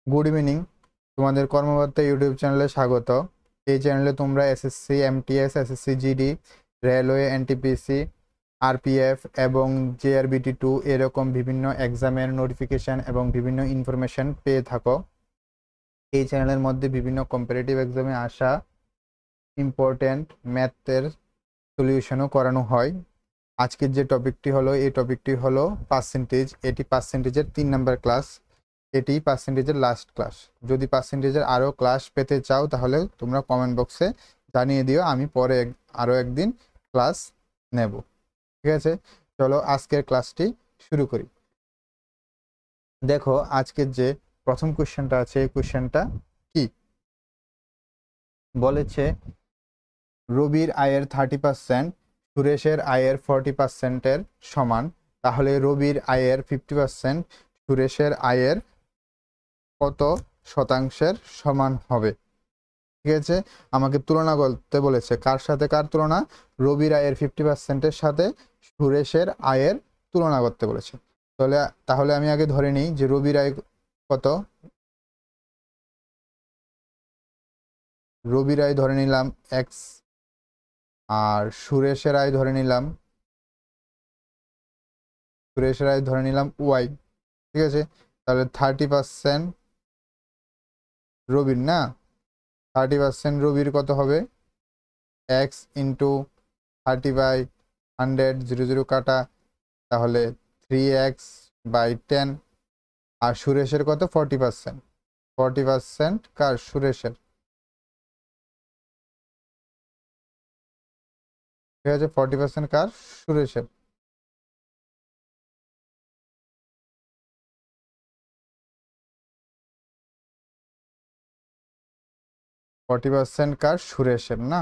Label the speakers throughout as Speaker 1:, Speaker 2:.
Speaker 1: Good evening, তোমাদের কর্মকর্তা YouTube চ্যানেলে স্বাগত। এই চ্যানেলে তোমরা SSC MTS, SSC GD, railway, NTPC, RPF এবং জেআরবিটি 2 এরকম বিভিন্ন এক্সামের নোটিফিকেশান এবং বিভিন্ন ইনফরমেশান পেয়ে থাকো। এই চ্যানেলের মধ্যে বিভিন্ন কম্পিটিটিভ এক্সামে আসা ইম্পর্ট্যান্ট ম্যাথের সলিউশনও করানো হয়। আজকের যে টপিকটি হলো, এই টপিকটি হলো পার্সেন্টেজ। এটি পার্সেন্টেজের 3 নম্বর ক্লাস। এটি পার্সেন্টেজের লাস্ট ক্লাস। যদি পার্সেন্টেজের আরও ক্লাস পেতে চাও তাহলে তোমরা কমেন্ট বক্সে জানিয়ে দিও, আমি পরে আরও একদিন ক্লাস নেব। ঠিক আছে, চলো আজকের ক্লাসটি শুরু করি। দেখো, আজকের যে প্রথম কোশ্চেনটা আছে, এই কোশ্চেনটা কি বলেছে, রবির আয়ের 30% সুরেশের আয়ের 40%-এর সমান, তাহলে রবির আয়ের 50% সুরেশের আয়ের কত শতাংশের সমান হবে? ঠিক আছে, আমাকে তুলনা করতে বলেছে। কার সাথে কার তুলনা? রবির আয়ের 50%-এর সাথে সুরেশের আয়ের তুলনা করতে বলেছে। তাহলে আমি আগে ধরে নিই যে রবির আয় কত। রবির আয় ধরে নিলাম এক্স, আর সুরেশের আয় ধরে নিলাম ওয়াই। ঠিক আছে, তাহলে 30% রবির, না 30% রবির কত হবে? এক্স ইন্টু 30/100, 0 কাটা, তাহলে 3x/10। আর সুরেশের কত? 40%। 40% কার? সুরেশের। ঠিক আছে, 40% কার? সুরেশের। কার? সুরেশের, না?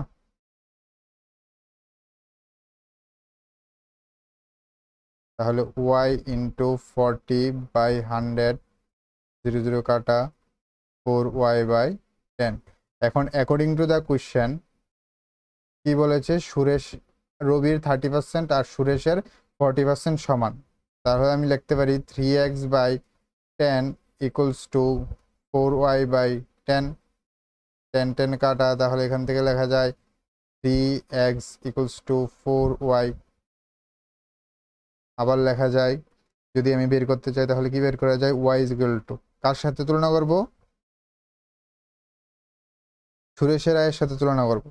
Speaker 1: তাহলে ওয়াই ইন্টু 40/100, 0 কাটা, 4y/10। এখন অ্যাকর্ডিং টু দ্য কোয়েশ্চেন কি বলেছে? রবির 30% আর সুরেশের 40% সমান। তাহলে আমি লিখতে পারি 3x/10 ইকুয়ালস টু 4y/10। 10 কাটা, তাহলে এখান থেকে লেখা যায় 3x ইকুয়ালস টু 4y। আবার লেখা যায়, যদি আমি বের করতে চাই তাহলে কি বের করা যায়? y ইজ ইকুয়াল টু, কার সাথে তুলনা করব? সুরেশের আয়ের সাথে তুলনা করব।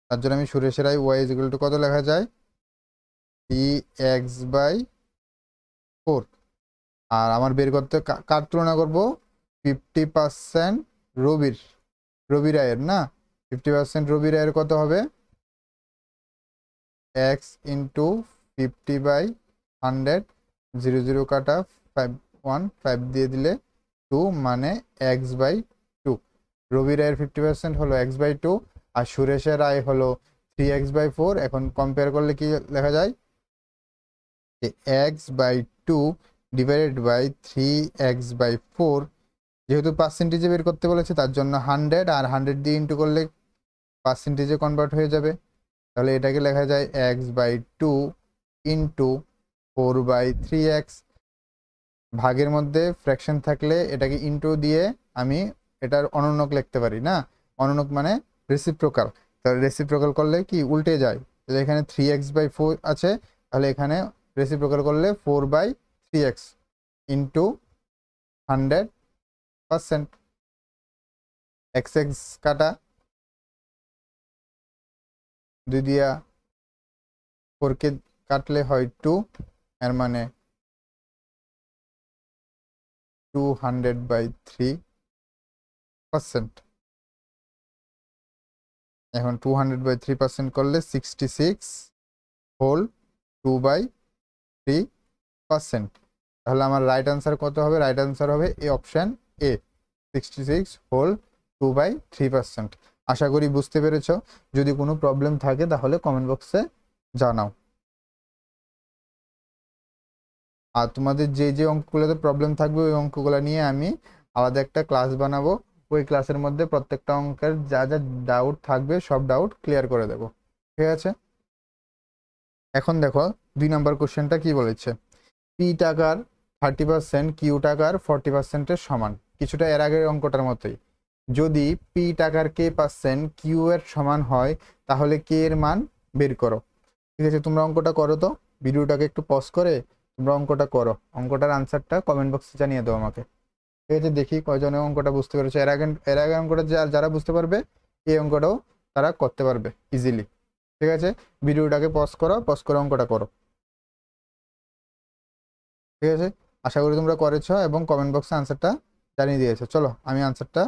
Speaker 1: তার জন্য আমি সুরেশের আয় y ইজ ইকুয়াল টু কত লেখা যায়? 3x/4। আর আমার বের করতে কার তুলনা করব? 50% রবির আয়ের, না? 50% রবির আয়ের কত হবে? x ইন্টু 50/100, 0 কাটা, 5 দিয়ে দিলে 2, মানে x/2। রবির আয়ের 50% হলো x/2, আর সুরেশের আয় হলো 3x/4। এখন কম্পেয়ার করলে কি লেখা যায়? যে x/2 ডিভাইডেড বাই 3x/4। যেহেতু পার্সেন্টেজে বের করতে বলেছে তার জন্য 100, আর 100 দিয়ে ইন্টু করলে পার্সেন্টেজে কনভার্ট হয়ে যাবে। তাহলে এটাকে লেখা যায় x/2 ইন্টু 4/3x। ভাগের মধ্যে ফ্র্যাকশন থাকলে এটাকে ইন্টু দিয়ে আমি এটার অনুনক লিখতে পারি, না? অনুনক মানে রেসিপ্রোকাল। তাহলে রেসিপ্রোকাল করলে কি উল্টে যায়? তাহলে এখানে 3x/4 আছে, তাহলে এখানে রেসিপ্রোকাল করলে 4/3x ইন্টু 100%। এক্স এক্স কাটা, 2 দিয়া 4কে কাটলে হয় 2, এর মানে 200/3%। এখন 200/3% করলে 66 হোল 2/3%। তাহলে আমার রাইট আনসার কত হবে? রাইট আনসার হবে এই অপশান এ, 66 হোল 2/3%। আশা করি বুঝতে পেরেছ। যদি কোনো প্রবলেম থাকে তাহলে কমেন্ট বক্সে জানাও। আর তোমাদের যে যে অঙ্কগুলোতে প্রবলেম থাকবে ওই অঙ্কগুলো নিয়ে আমি আলাদা একটা ক্লাস বানাবো। ওই ক্লাসের মধ্যে প্রত্যেকটা অঙ্কের যা যা ডাউট থাকবে সব ডাউট ক্লিয়ার করে দেব। ঠিক আছে, এখন দেখো 2 নম্বর কোশ্চেনটা কি বলেছে। পি টাকার 30% কিউ টাকার 40%-এর সমান, কিছুটা এর আগের অঙ্কটার মতোই। যদি পি টাকার কে পার্সেন্ট কিউ এর সমান হয় তাহলে কে এর মান বের করো। ঠিক আছে, তোমরা অঙ্কটা করো তো, ভিডিওটাকে একটু পজ করে তোমরা অঙ্কটা করো, অঙ্কটার আনসারটা কমেন্ট বক্সে জানিয়ে দাও আমাকে। ঠিক আছে, দেখি কয়জনে অঙ্কটা বুঝতে পেরেছে। এর আগে অঙ্কটা যারা বুঝতে পারবে এই অঙ্কটাও তারা করতে পারবে ইজিলি। ঠিক আছে, ভিডিওটাকে পজ করো, পজ করে অঙ্কটা করো। ঠিক আছে, আশা করি তোমরা করেছো এবং কমেন্ট বক্সে আনসারটা জানিয়ে দিয়েছো। চলো আমি আনসারটা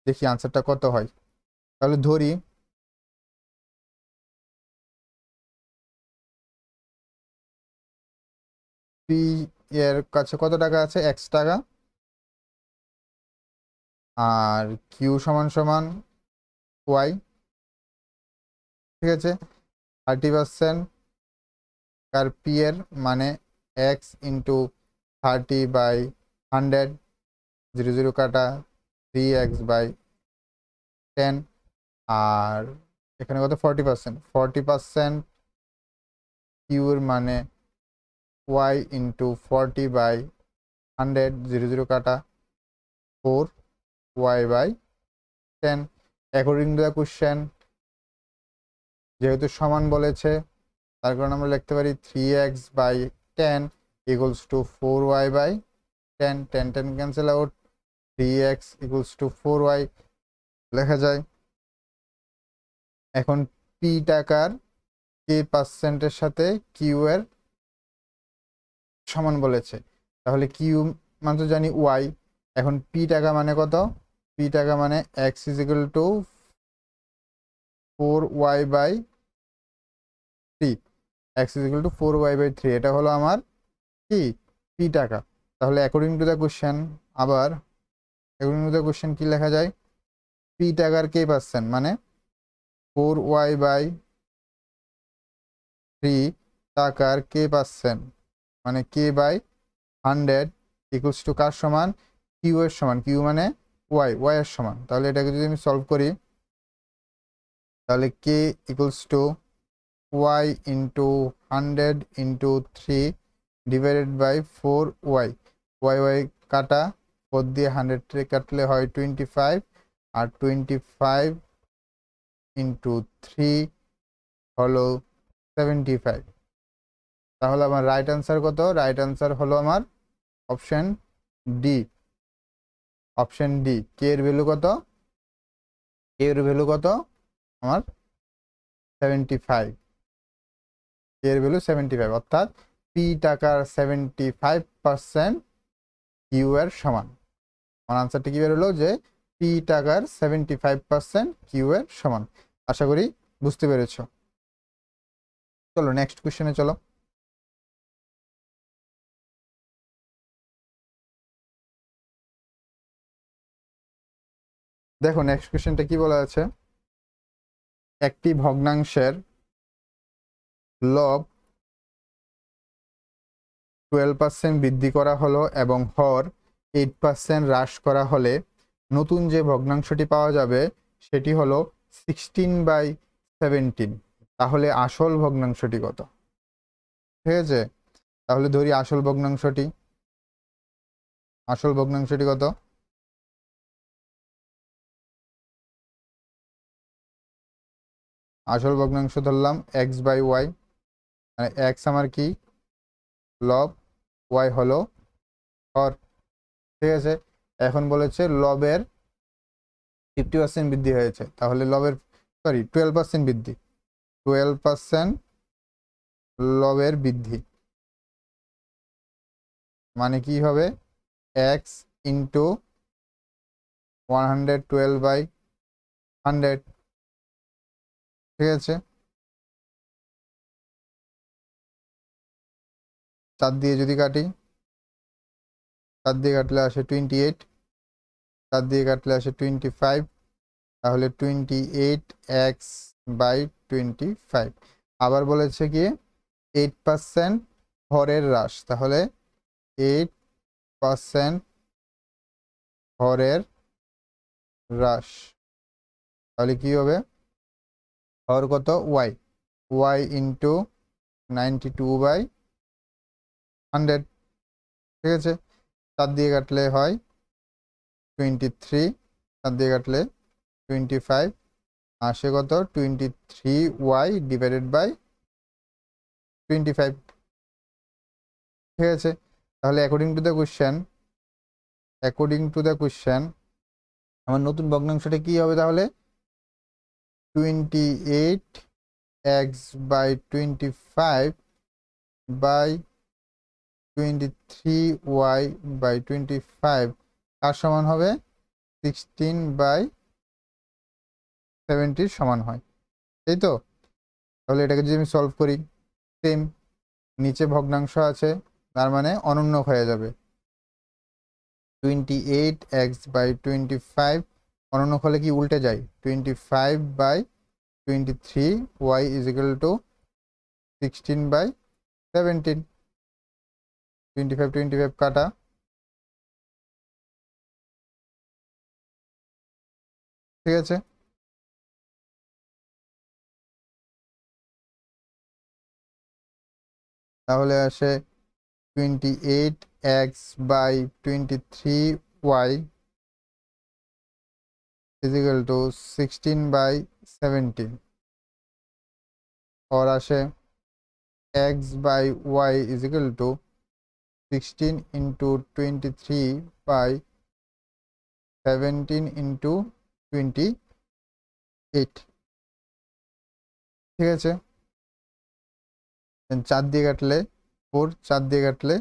Speaker 1: দেখি, আনসারটা কত হয়। তাহলে ধরি পি এর কাছে কত টাকা আছে, এক্স টাকা, আর কিউ সমান সমান ওয়াই। ঠিক আছে, 30% আর পি এর মানে এক্স ইন্টু 30/100, 0 0 কাটা 3x/10, আর এখানে কত 40% কিউর মানে ওয়াই ইন্টু 40/100, 0 0 কাটা 4y/10। According to the question, যেহেতু সমান বলেছে তার কারণে আমরা লিখতে পারি 3x/10 equals to 4y/10, 10 10 cancel out, 3x equals to 4y লেখা যায়। এখন পি টাকার কে পার্সেন্টের সাথে কিউ এর সমান বলেছে, তাহলে কিউ মান তো জানি ওয়াই, এখন পি টাকা মানে কত, পি টাকা মানে x is equal to 4y/3, x is equal to 4y/3, এটা হলো আমার কি পি টাকা। তাহলে অ্যাকর্ডিং টু দ্য কোশ্চেন, আবার অ্যাকর্ডিং টু দ্য কোশ্চেন কি লেখা যায়, পি টাকার কে পার্সেন্ট মানে 4y/3 টাকার কে পার্সেন্ট মানে k/100 ইকুয়ালস টু কার সমান, কিউ এর সমান, কিউ মানে ওয়াই এর সমান। তাহলে এটাকে যদি আমি সলভ করি তাহলে k equals to y into 100 into 3 divided by 4y, y কাটা 4 দিয়ে 100 কাটলে হয় 25, আর 25 ইন্টু 3 হলো 75। তাহলে আমার রাইট আনসার কত, রাইট আনসার হলো আমার অপশন ডি, অপশন ডি। কে এর ভ্যালু কত, কে এর ভ্যালু কত আমার 75, কে এর ভ্যালু 75, অর্থাৎ পি টাকার 75% কিউ এর সমান। আমার আনসারটি কি বের হলো যে পি টাকার 75% কিউ এর সমান। আশা করি বুঝতে পেরেছ। চলো নেক্সট কোশ্চেনে চলো। দেখো নেক্সট কোশ্চেনটা কি বলা আছে, একটি ভগ্নাংশের লব 12% বৃদ্ধি করা হলো এবং হর 8% হ্রাস করা হলে নতুন যে ভগ্নাংশটি পাওয়া যাবে সেটি হলো 16/17। তাহলে আসল ভগ্নাংশটি কত? ঠিক আছে, তাহলে ধরি আসল ভগ্নাংশটি, আসল ভগ্নাংশটি কত, আসল ভগ্নাংশ ধরলাম x/y, মানে এক্স আমার কি লব, ওয়াই হলো হর। ঠিক আছে, এখন বলেছে লবের 50% বৃদ্ধি হয়েছে, তাহলে লবের 12% বৃদ্ধি, 12% লবের বৃদ্ধি মানে কি হবে, এক্স ইন্টু 112/100। ঠিক আছে, 4 দিয়ে যদি কাটি, 4 দিয়ে কাটলে আসে 28, 4 দিয়ে কাটলে আসে 25, তাহলে 28x/25। আবার বলেছে কি 8% হরের হ্রাস, তাহলে 8% হরের হ্রাস, তাহলে কি হবে, হর কত ওয়াই, ওয়াই ইন্টু 92/100। ঠিক আছে, 4 দিয়ে কাটলে হয় 23, 4 দিয়ে কাটলে 25, আসে কত 23y ডিভাইডেড বাই 25। ঠিক আছে, তাহলে অ্যাকর্ডিং টু দ্য কোশ্চেন আমার নতুন ভগ্নাংশটা কি হবে তাহলে 28x by 25 by 23y by 25 কার সমান হবে 16/70 সমান হয়, তাই তো? তাহলে এটাকে যদি আমি সলভ করি, সেম, নিচে ভগ্নাংশ আছে তার মানে অনন্য হয়ে যাবে। 28x বাই 25 অনন্য হলে কি উল্টে যায় 25/23y ইজ ইকুয়াল টু 16/17। 25 কাটা, ঠিক আছে, তাহলে আসে 28x by 23y is equal to 16/17 और আসে x by y is equal to 16 into 23 by 17 into 28। ঠিক আছে, 4 দিয়ে কাটলে 4, 4 দিয়ে কাটলে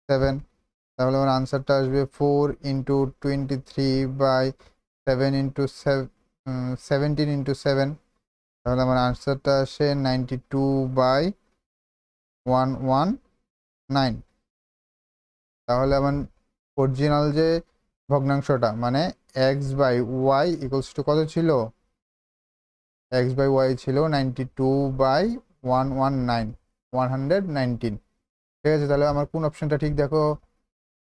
Speaker 1: 7, তাহলে আমার আনসারটা আসবে 4 into 23 by 7 into 17 into 7, তাহলে আমার আনসারটা আসে 92/119। তাহলে আমার অরিজিনাল যে ভগ্নাংশটা মানে x by y equals to কত ছিল, এক্স বাই ওয়াই ছিল 92/119, 119। ঠিক আছে, তাহলে আমার কোন অপশনটা ঠিক দেখো,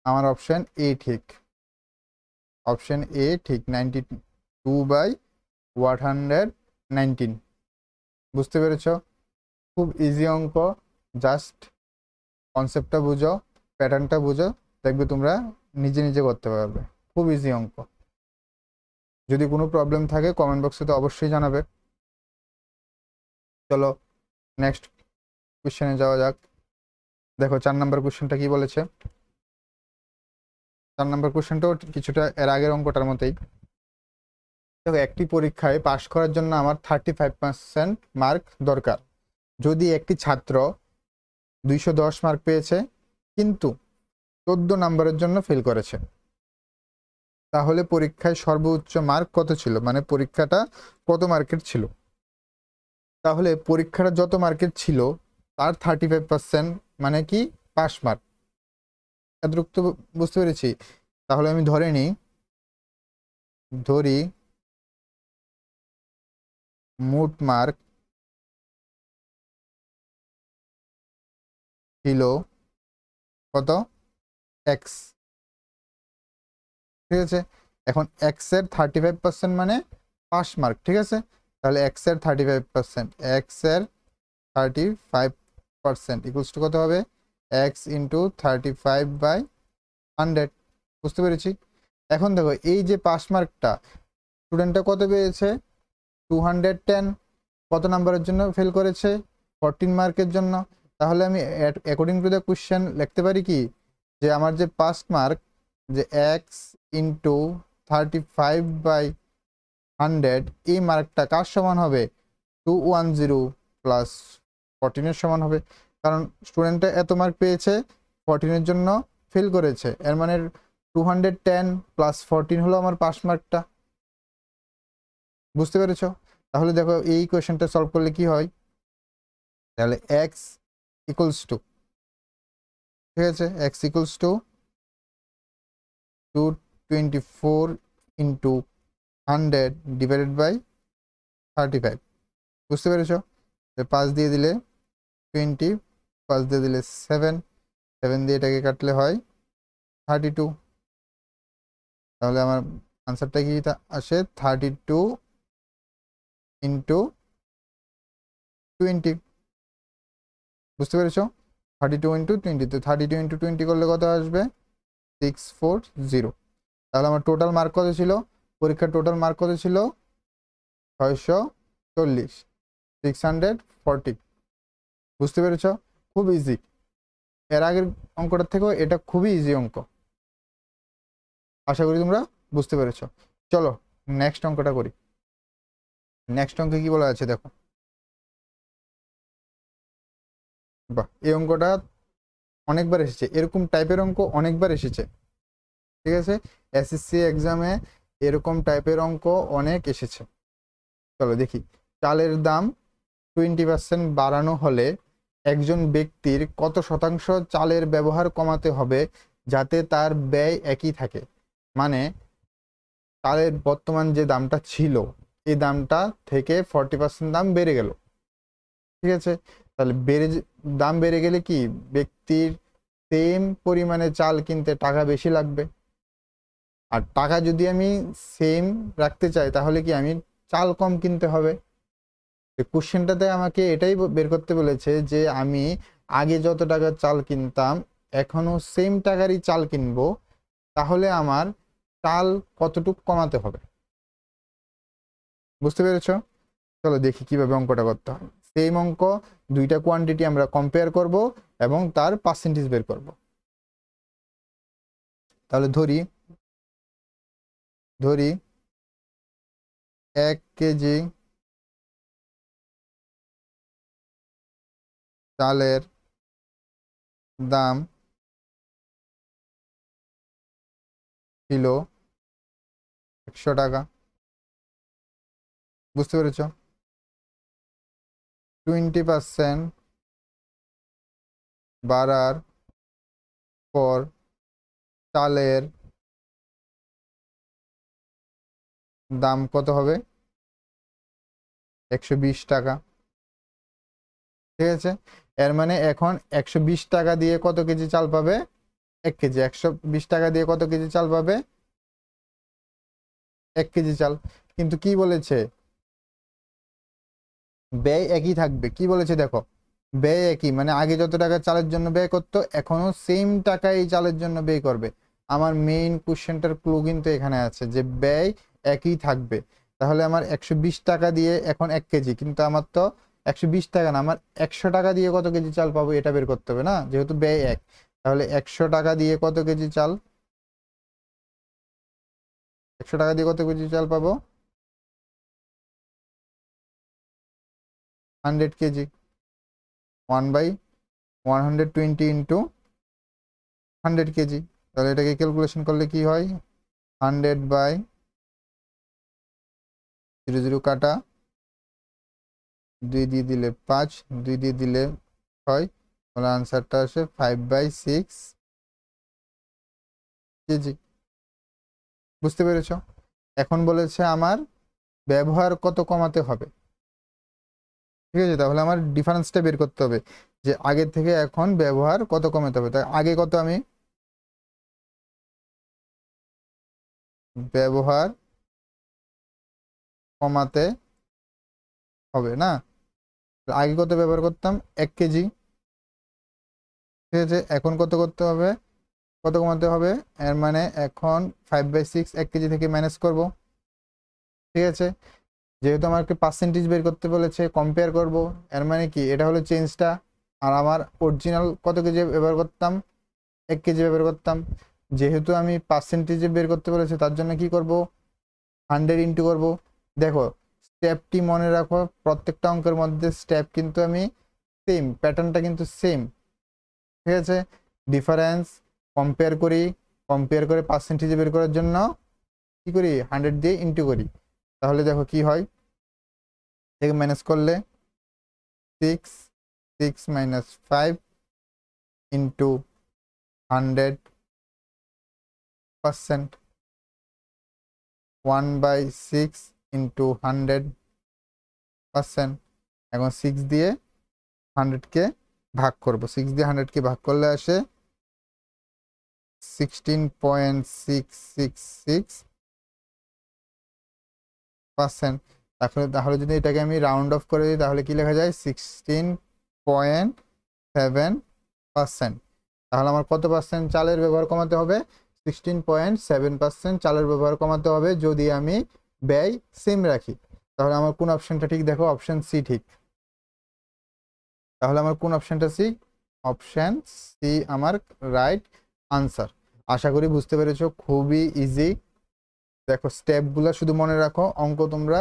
Speaker 1: আমার অপশন এ ঠিক, অপশন এ ঠিক 92/119। বুঝতে পেরেছ? খুব ইজি অঙ্ক, জাস্ট কনসেপ্টটা বুঝো, প্যাটার্নটা বুঝো, দেখবে তোমরা নিজে নিজে করতে পারবে। খুব ইজি অঙ্ক। যদি কোনো প্রবলেম থাকে কমেন্ট বক্সে তো অবশ্যই জানাবে। চলো নেক্সট কোশ্চেনে যাওয়া যাক। দেখো 4 নম্বর কোশ্চেনটা কি বলেছে। 4 নম্বর কোশ্চেনটাও কিছুটা এর আগের অঙ্কটার মতোই। দেখো, একটি পরীক্ষায় পাশ করার জন্য আমার 35% মার্ক দরকার। যদি একটি ছাত্র 210 মার্ক পেয়েছে কিন্তু 14 নম্বরের জন্য ফেল করেছে, তাহলে পরীক্ষায় সর্বোচ্চ মার্ক কত ছিল, মানে পরীক্ষাটা কত মার্কের ছিল। তাহলে পরীক্ষাটা যত মার্কের ছিল তার 35% মানে কি পাস মার্ক। এতটুকু তো বুঝতে পেরেছি। তাহলে আমি ধরি মোট মার্ক ছিল কত, এক্স। ঠিক আছে, এখন এক্স এর 35% মানে পাস মার্ক। ঠিক আছে, তাহলে এক্স এর 35%, এক্স এর 35% ইকুয়ালস টু কত হবে, এক্স ইন্টু 35/100। বুঝতে পেরেছি। এখন দেখো এই যে পাস মার্কটা স্টুডেন্টটা কত পেয়েছে 210, কত নাম্বারের জন্য ফেল করেছে 14 মার্কের জন্য। তাহলে আমি অ্যাকর্ডিং টু দ্য কোশ্চেন লিখতে পারি কি, যে আমার যে পাস মার্ক যে এক্স ইন্টু 35/100 এই মার্কটা কার সমান হবে 210 প্লাস 14 সমান হবে। কারণ স্টুডেন্টটা এত মার্ক পেয়েছে 14 জন্য ফেল করেছে, এর মানে 210 প্লাস 14 হলো আমার পাস মার্কটা। বুঝতে পেরেছো? তাহলে দেখো এই কোয়েশ্চেনটা সলভ করলে কি হয়, তাহলে এক্স ইকুয়ালস টু, ঠিক আছে, X equals to 224 into 100 divided by 35। বুঝতে পেরেছো? 5 দিয়ে দিলে 20, 5 দিয়ে দিলে 7, 7 দিয়ে এটাকে কাটলে হয় 32। তাহলে আমার আনসারটা কি আসে 32 ইন্টু 20। বুঝতে পেরেছো? 32 ইন্টু 20, তো 32 ইন্টু 20 করলে কত আসবে? 640। তাহলে আমার টোটাল মার্ক কত ছিল? পরীক্ষার টোটাল মার্ক কত ছিল? 640, 640। বুঝতে পেরেছ? খুব ইজি। এর আগের অঙ্কটার থেকেও এটা খুবই ইজি অঙ্ক। আশা করি তোমরা বুঝতে পেরেছ। চলো নেক্সট অঙ্কটা করি। নেক্সট অঙ্কে কি বলা আছে দেখো। বাহ, এই অঙ্কটা অনেকবার এসেছে, এরকম টাইপের অঙ্ক অনেকবার এসেছে। ঠিক আছে, এসএসসি এক্সামে এরকম টাইপের অঙ্ক অনেক এসেছে। চলো দেখি। চালের দাম 20% বাড়ানো হলে একজন ব্যক্তির কত শতাংশ চালের ব্যবহার কমাতে হবে যাতে তার ব্যয় একই থাকে? মানে চালের বর্তমান যে দামটা ছিল এই দামটা থেকে 40% দাম বেড়ে গেল। ঠিক আছে, তাহলে দাম বেড়ে গেলে কি ব্যক্তির সেম পরিমাণে চাল কিনতে টাকা বেশি লাগবে। আর টাকা যদি আমি সেম রাখতে চাই তাহলে কি আমি চাল কম কিনতে হবে। কোশ্চেনটাতে আমাকে এটাই বের করতে বলেছে যে আমি আগে যত টাকার চাল কিনতাম এখনো সেম টাকারই চাল কিনবো, তাহলে আমার চাল কতটুকু কমাতে হবে। বুঝতে পেরেছ? চলো দেখি কিভাবে অঙ্কটা করতে হয়। সেম অঙ্ক, দুইটা কোয়ান্টিটি আমরা কম্পেয়ার করব এবং তার পার্সেন্টেজ বের করব। তাহলে ধরি 1 কেজি চালের দাম ছিল 100 টাকা। বুঝতে পেরেছ? 20% বাড়ার পর চালের দাম কত হবে? 120 টাকা। ঠিক আছে, এর মানে এখন 120 টাকা দিয়ে কত কেজি চাল পাবে? 1 কেজি। 120 টাকা দিয়ে কত কেজি চাল পাবে? 1 কেজি চাল। কিন্তু কি বলেছে? ব্যয় একই থাকবে। কি বলেছে দেখো, ব্যয় একই, মানে আগে যত টাকা চালের জন্য ব্যয় করতো এখনো সেম টাকা এই চালের জন্য ব্যয় করবে। আমার মেইন কোশ্চেনটার ক্লু কিন্তু এখানে আছে যে ব্যয় একই থাকবে। তাহলে আমার 120 টাকা দিয়ে এখন 1 কেজি, কিন্তু আমার তো 120 টাকা না, আমার 100 টাকা দিয়ে কত কেজি চাল পাবো এটা বের করতে হবে না, যেহেতু ব্যয় এক। তাহলে 100 টাকা দিয়ে কত কেজি চাল? 100 টাকা দিয়ে কত কেজি চাল পাবো? 100 কেজি। 1/120 into 100 KG. তাহলে এটাকে ক্যালকুলেশন করলে কি হয়? 100/00 কাটা, 2 দিয়ে দিলে 5, 2 দিয়ে দিলে 6, তাহলে আনসারটা আসে 5/6 কেজি। বুঝতে পেরেছ? এখন বলেছে আমার ব্যবহার কত কমাতে হবে। ঠিক আছে, তাহলে আমার ডিফারেন্সটা বের করতে হবে যে আগের থেকে এখন ব্যবহার কত কমাতে হবে। তাই আগে কত আমি ব্যবহার কমাতে হবে না, আগে কত ব্যবহার করতাম? 1 কেজি। ঠিক আছে, এখন কত করতে হবে? কত কমাতে হবে? এর মানে এখন 5/6 1 কেজি থেকে মাইনাস করব। ঠিক আছে, যেহেতু আমাকে পার্সেন্টেজ বের করতে বলেছে কম্পেয়ার করব, এর মানে কি এটা হলো চেঞ্জটা। আর আমার অরিজিনাল কত কেজি ব্যবহার করতাম? 1 কেজি ব্যবহার করতাম। যেহেতু আমি পার্সেন্টেজে বের করতে বলেছে তার জন্য কি করব? 100 ইন্টু করবো। দেখো স্টেপটি মনে রাখো, প্রত্যেকটা অঙ্কের মধ্যে স্টেপ কিন্তু আমি সেম, প্যাটার্নটা কিন্তু সেম। ঠিক আছে, ডিফারেন্স কম্পেয়ার করি, কম্পেয়ার করে পার্সেন্টেজে বের করার জন্য কি করি? 100 দিয়ে ইন্টু করি। তাহলে দেখো কি হয়, থেকে মাইনাস করলে 6, 6 মাইনাস 5 ইন্টু 100%, 1/6 ইন্টু 100%। এখন 6 দিয়ে 100-কে ভাগ করব, 6 দিয়ে 100-কে ভাগ করলে আসে 16.666%। তাহলে যদি এটাকে আমি রাউন্ড অফ করে দিই তাহলে কি লেখা যায়? 16.7 পার্সেন্ট, তাহলে আমার কত পার্সেন্ট চালের ব্যবহার কমাতে হবে? 16.7% চালের ব্যবহার কমাতে হবে যদি আমি ব্যয় সেম রাখি। তাহলে আমার কোন অপশনটা ঠিক? দেখো অপশন সি ঠিক। তাহলে আমার কোন অপশনটা সি? অপশন সি আমার রাইট আনসার। আশা করি বুঝতে পেরেছো, খুবই ইজি। দেখো স্টেপগুলো শুধু মনে রাখো, অঙ্ক তোমরা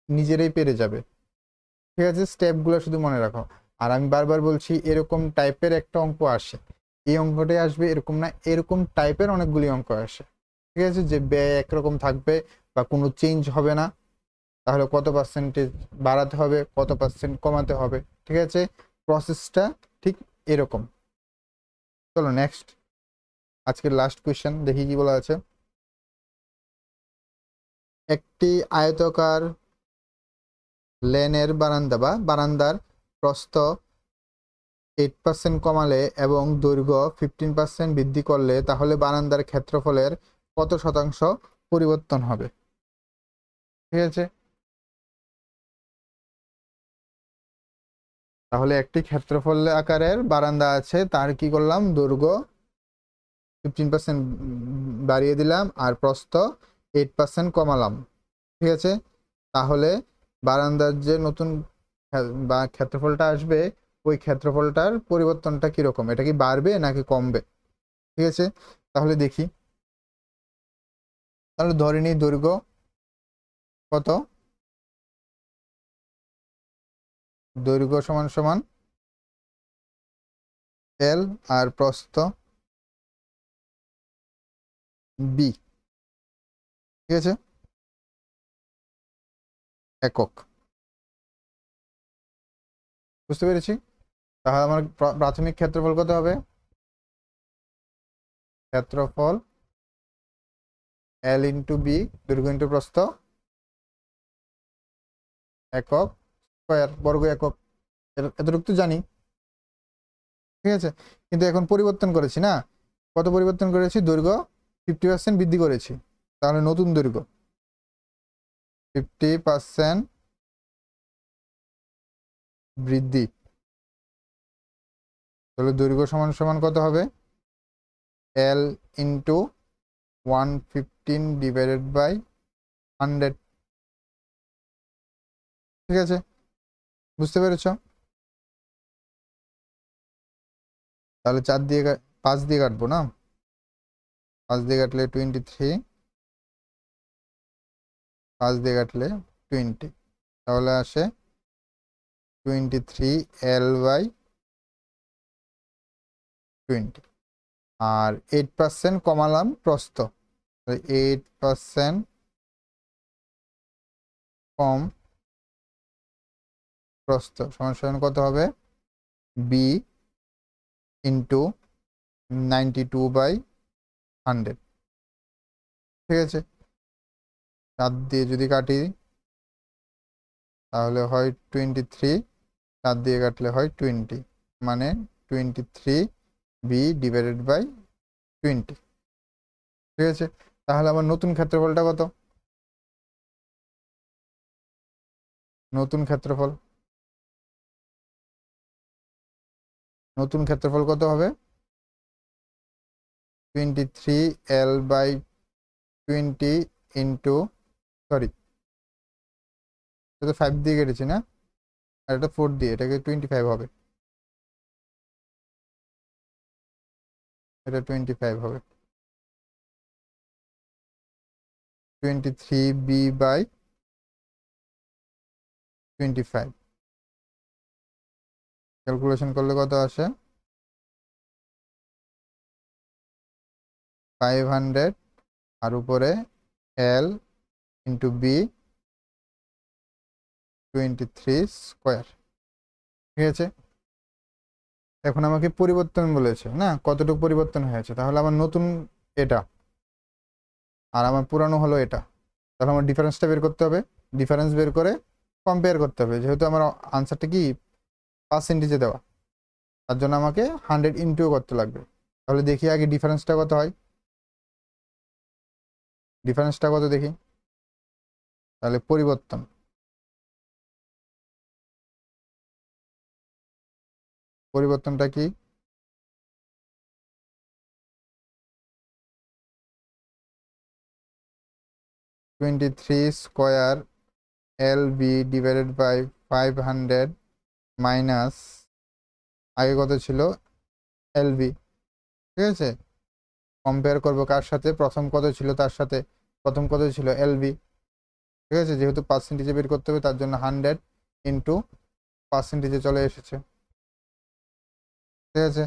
Speaker 1: নিজেরাই পেরে যাবে। ঠিক আছে, স্টেপগুলো শুধু মনে রাখো। আর আমি বারবার বলছি, এরকম টাইপের একটা অঙ্ক আসে, এই অঙ্কটাই আসবে এরকম না, এরকম টাইপের অনেকগুলি অঙ্ক আসে। ঠিক আছে, যে ব্যয় একরকম থাকবে বা কোনো চেঞ্জ হবে না, তাহলে কত পার্সেন্টেজ বাড়াতে হবে, কত পার্সেন্ট কমাতে হবে। ঠিক আছে, প্রসেসটা ঠিক এরকম। চলো নেক্সট, আজকের লাস্ট কোয়েশ্চেন দেখি কি বলা আছে। একটি আয়তাকার লেনের বারান্দা বা বারান্দার প্রস্থ 8% কমালে এবং দৈর্ঘ্য 15% বৃদ্ধি করলে তাহলে বারান্দার ক্ষেত্রফলের কত শতাংশ পরিবর্তন হবে? ঠিক আছে, তাহলে একটি ক্ষেত্রফল আকারের বারান্দা আছে, তার কি করলাম? দৈর্ঘ্য 15% বাড়িয়ে দিলাম আর প্রস্থ 8% কমালাম। ঠিক আছে, তাহলে বারান্দার যে নতুন বা ক্ষেত্রফলটা আসবে, ওই ক্ষেত্রফলটার পরিবর্তনটা কিরকম? এটা কি বাড়বে নাকি কমবে? ঠিক আছে, তাহলে দেখি। তাহলে ধরে নিই দৈর্ঘ্য কত? দৈর্ঘ্য সমান সমান এল আর প্রস্থ বি। ঠিক আছে, একক। বুঝতে পেরেছি। তাহলে আমার প্রাথমিক ক্ষেত্রফল কত হবে? ক্ষেত্রফল এল ইন্টু বি, দৈর্ঘ্য ইন্টু প্রস্থ, একক স্কয়ার, বর্গ একক। এতটুকু তো জানি। ঠিক আছে, কিন্তু এখন পরিবর্তন করেছি না, কত পরিবর্তন করেছি? দৈর্ঘ্য 50% বৃদ্ধি করেছি, তাহলে নতুন দৈর্ঘ্য 50% বৃদ্ধি। তাহলে দৈর্ঘ্য সমান সমান কত হবে? L into 115 divided by 100। ঠিক আছে, বুঝতে পেরেছ? তাহলে 4 দিয়ে 5 দিয়ে কাটবো না, 5 দিয়ে কাটলে 23, 5 দিয়ে কাটলে 20, তাহলে আসে 23 এল বাই 20। আর 8% কমালাম প্রস্থ, 8% কম প্রস্থ সমান সমান কত হবে? B into 92/100। ঠিক আছে, 7 দিয়ে যদি কাটি তাহলে হয় 23, 7 দিয়ে কাটলে হয় 20, মানে 23 বি ডিভাইডেড বাই 20। ঠিক আছে, তাহলে আমার নতুন ক্ষেত্রফলটা কত? নতুন ক্ষেত্রফল, নতুন ক্ষেত্রফল কত হবে? 23 এল বাই 20 ইন্টু, সরি এটা 5 দিয়ে কেটেছি না, আর এটা 4 দিয়ে, এটাকে 25 হবে, এটা 25 হবে। 23 বি বাই 25 ক্যালকুলেশন করলে কত আসে? 500 আর উপরে এল ইন্টু বি 23 স্কোয়ার। ঠিক আছে, এখন আমাকে পরিবর্তন বলেছে না, কতটুকু পরিবর্তন হয়েছে। তাহলে আমার নতুন এটা আর আমার পুরানো হলো এটা, তাহলে আমার ডিফারেন্সটা বের করতে হবে। ডিফারেন্স বের করে কম্পেয়ার করতে হবে, যেহেতু আমার আনসারটা কি পার্সেন্টেজে দেওয়া, তার জন্য আমাকে 100 ইন্টুও করতে লাগবে। তাহলে দেখি আগে ডিফারেন্সটা কত হয়। ডিফারেন্সটা কত দেখি। তাহলে পরিবর্তন, পরিবর্তনটা কি? (23 LB ডিভাইডেড বাই 500 মাইনাস আগে কত ছিল LB। ঠিক আছে, কম্পেয়ার করবো কার সাথে? প্রথম কত ছিল তার সাথে, প্রথম কত ছিল LB। ঠিক আছে, যেহেতু পার্সেন্টেজে বের করতে হবে তার জন্য 100 ইন্টু পার্সেন্টেজে চলে এসেছে। ঠিক আছে,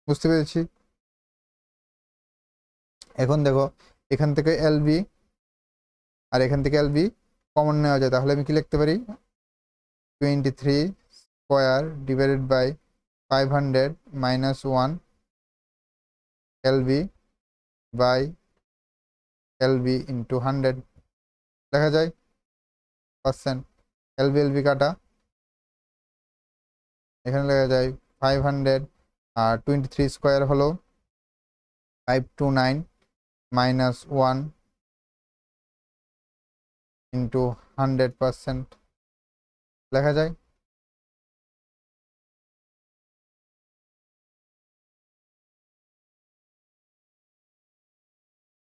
Speaker 1: বুঝতে পেরেছি। এখন দেখো এখান থেকে LB আর এখান থেকে LB কমন নেওয়া যায়, তাহলে আমি কি লিখতে পারি? 23 divided by 500 minus 1 LB by LB into 100 দেখা যায় পার্সেন্ট। LB কাটা, এখানে লেখা যায় 500 আর 23 হলো 529 মাইনাস 1 ইন্টু 100% লেখা যায়।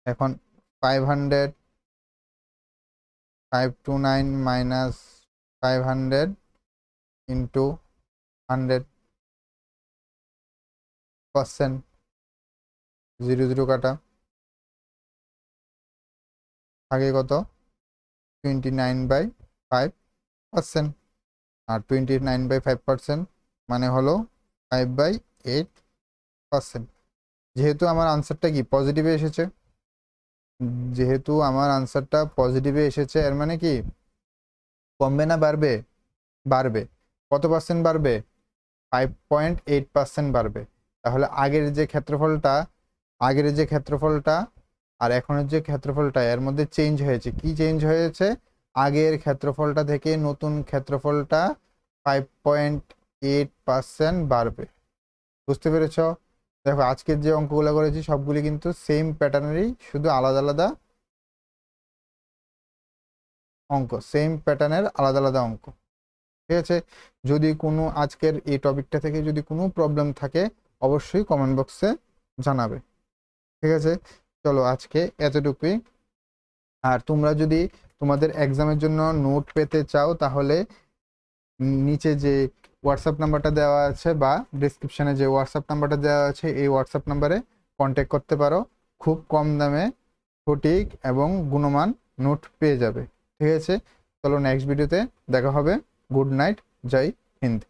Speaker 1: এখন 529 মাইনাস 500 ইন্টু 100%, 0 কাটা, থাকে কত? 29/5%। আর 29/5% মানে হলো 5/8%। যেহেতু আমার আনসারটা কি পজিটিভে এসেছে, যেহেতু আমার আনসারটা পজিটিভে এসেছে, এর মানে কি কমবে না বাড়বে? বাড়বে। কত পার্সেন্ট বাড়বে? 5.8% বাড়বে। তাহলে আগের যে ক্ষেত্রফলটা আর এখনের যে ক্ষেত্রফলটা এর মধ্যে চেঞ্জ হয়েছে। কি চেঞ্জ হয়েছে? আগের ক্ষেত্রফলটা থেকে নতুন ক্ষেত্রফলটা 5.8% বাড়বে। বুঝতে পেরেছ? দেখো আজকের যে অঙ্কগুলো করেছি সবগুলি কিন্তু সেম প্যাটার্নেরই, শুধু আলাদা আলাদা অঙ্ক, সেম প্যাটার্নের আলাদা আলাদা অঙ্ক। ঠিক আছে, যদি কোনো আজকের এই টপিকটা থেকে যদি কোনো প্রবলেম থাকে অবশ্যই কমেন্ট বক্সে জানাবে। ঠিক আছে, চলো আজকে এতটুকুই। আর তোমরা যদি তোমাদের এক্সামের জন্য নোট পেতে চাও তাহলে নিচে যে হোয়াটসঅ্যাপ নাম্বারটা দেওয়া আছে বা ডিসক্রিপশানে যে হোয়াটসঅ্যাপ নাম্বারটা দেওয়া আছে এই হোয়াটসঅ্যাপ নাম্বারে কন্ট্যাক্ট করতে পারো। খুব কম দামে সঠিক এবং গুণমান নোট পেয়ে যাবে। ঠিক আছে, চলো নেক্সট ভিডিওতে দেখা হবে। গুড নাইট, জয় হিন্দ।